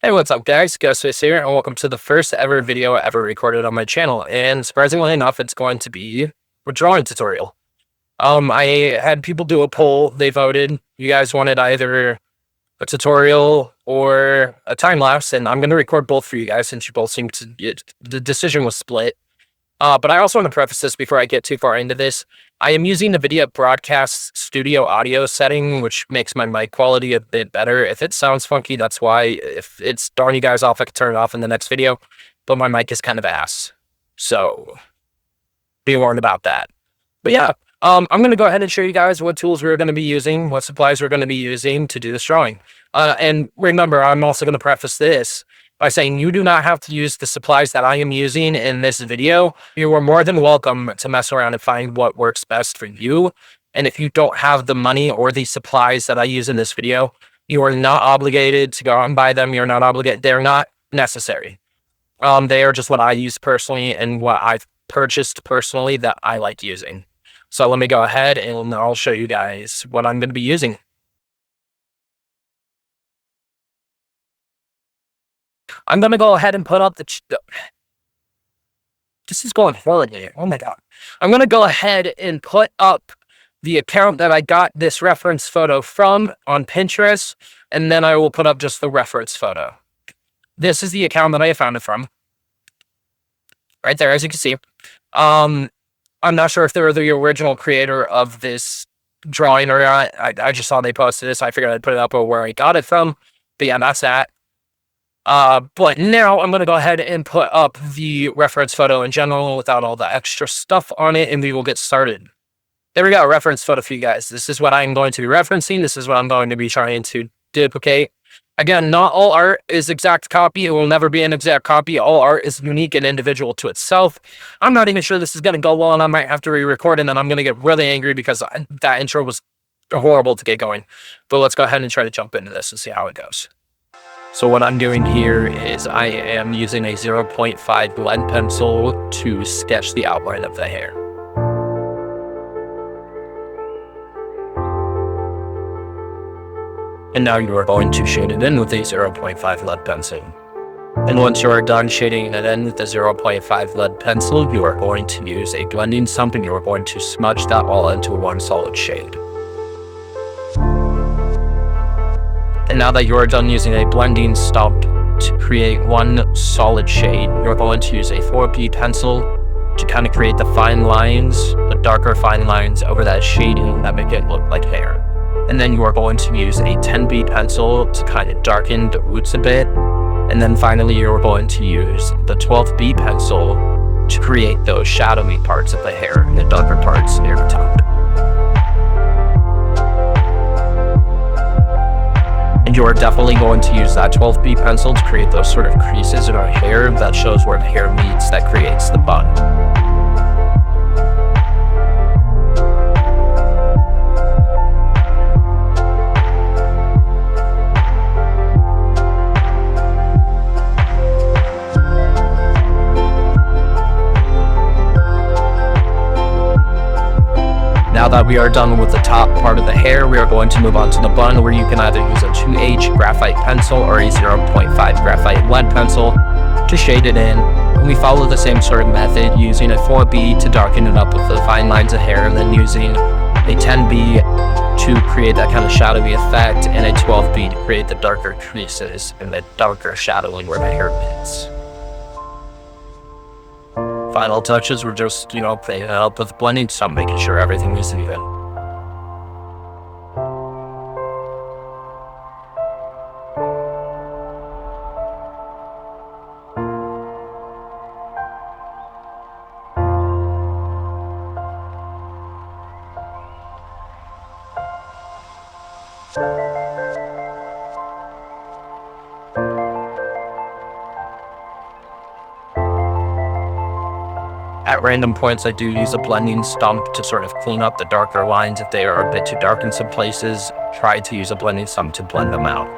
Hey, what's up guys? Ghostface here, and welcome to the first ever video ever recorded on my channel. And surprisingly enough, it's going to be a drawing tutorial. I had people do a poll, they voted. You guys wanted either a tutorial or a time lapse, and I'm going to record both for you guys since you both seem to the decision was split. But I also want to preface this before I get too far into this. I am using the Nvidia Broadcast studio audio setting, which makes my mic quality a bit better. If it sounds funky, that's why. If it's throwing you guys off, I can turn it off in the next video. But my mic is kind of ass. So, be warned about that. But yeah, I'm going to go ahead and show you guys what tools we're going to be using, what supplies we're going to be using to do this drawing. And remember, I'm also going to preface this by saying you do not have to use the supplies that I am using in this video. You are more than welcome to mess around and find what works best for you. And if you don't have the money or the supplies that I use in this video, you are not obligated to go out and buy them. You're not obligated. They're not necessary. They are just what I use personally and what I've purchased personally that I like using. So let me go ahead and I'll show you guys what I'm going to be using. I'm going to go ahead and put up this is going forward here. Oh my God. I'm going to go ahead and put up the account that I got this reference photo from on Pinterest, and then I will put up just the reference photo. This is the account that I found it from. Right there, as you can see. I'm not sure if they were the original creator of this drawing or not. I just saw they posted this. I figured I'd put it up where I got it from. But yeah, that's that. But now I'm going to go ahead and put up the reference photo in general without all the extra stuff on it, and we will get started. There we go, reference photo for you guys. This is what I'm going to be referencing. This is what I'm going to be trying to duplicate. Again, not all art is exact copy. It will never be an exact copy. All art is unique and individual to itself. I'm not even sure this is going to go well, and I might have to re-record it, and I'm going to get really angry because that intro was horrible to get going. But let's go ahead and try to jump into this and see how it goes. So what I'm doing here is I am using a 0.5 lead pencil to sketch the outline of the hair. And now you are going to shade it in with a 0.5 lead pencil. And once you are done shading it in with the 0.5 lead pencil, you are going to use a blending stump and you are going to smudge that all into one solid shade. And now that you are done using a blending stump to create one solid shade, you're going to use a 4B pencil to kind of create the fine lines, the darker fine lines over that shading that make it look like hair. And then you are going to use a 10B pencil to kind of darken the roots a bit. And then finally you're going to use the 12B pencil to create those shadowy parts of the hair and the darker parts near the top. And you are definitely going to use that 12B pencil to create those sort of creases in our hair that shows where the hair meets, that creates the bun. Now that we are done with the top part of the hair, we are going to move on to the bun, where you can either use a 2H graphite pencil or a 0.5 graphite lead pencil to shade it in. And we follow the same sort of method, using a 4B to darken it up with the fine lines of hair, and then using a 10B to create that kind of shadowy effect, and a 12B to create the darker creases and the darker shadowing where the hair meets. Final touches were just, playing it up with blending stump, making sure everything is even. At random points, I do use a blending stump to sort of clean up the darker lines if they are a bit too dark in some places. Try to use a blending stump to blend them out.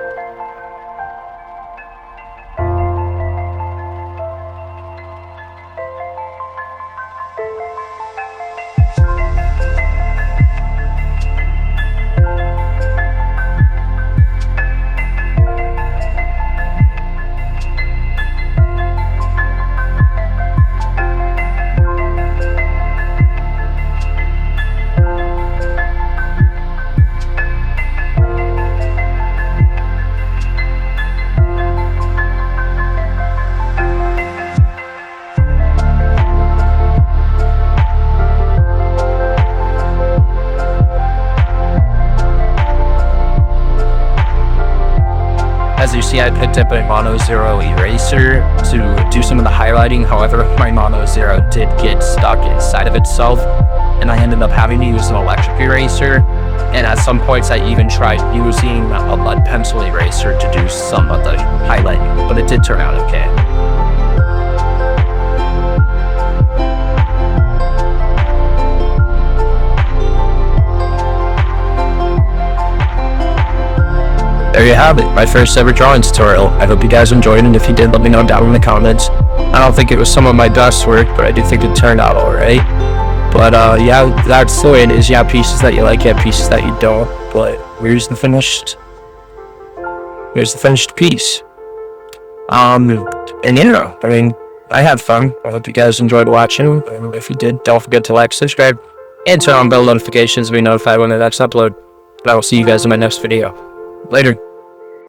Originally, I picked up a Mono Zero eraser to do some of the highlighting. However, my Mono Zero did get stuck inside of itself, and I ended up having to use an electric eraser. And at some points, I even tried using a lead pencil eraser to do some of the highlighting, but it did turn out okay. There you have it, my first ever drawing tutorial. I hope you guys enjoyed, and if you did, let me know down in the comments. I don't think it was some of my best work, but I do think it turned out alright. But yeah, that's the way it is. You have pieces that you like, you have pieces that you don't. But here's the finished piece. And yeah, I mean, I had fun. I hope you guys enjoyed watching. If you did, don't forget to like, subscribe, and turn on bell notifications to be notified when the next upload. But I will see you guys in my next video. Later.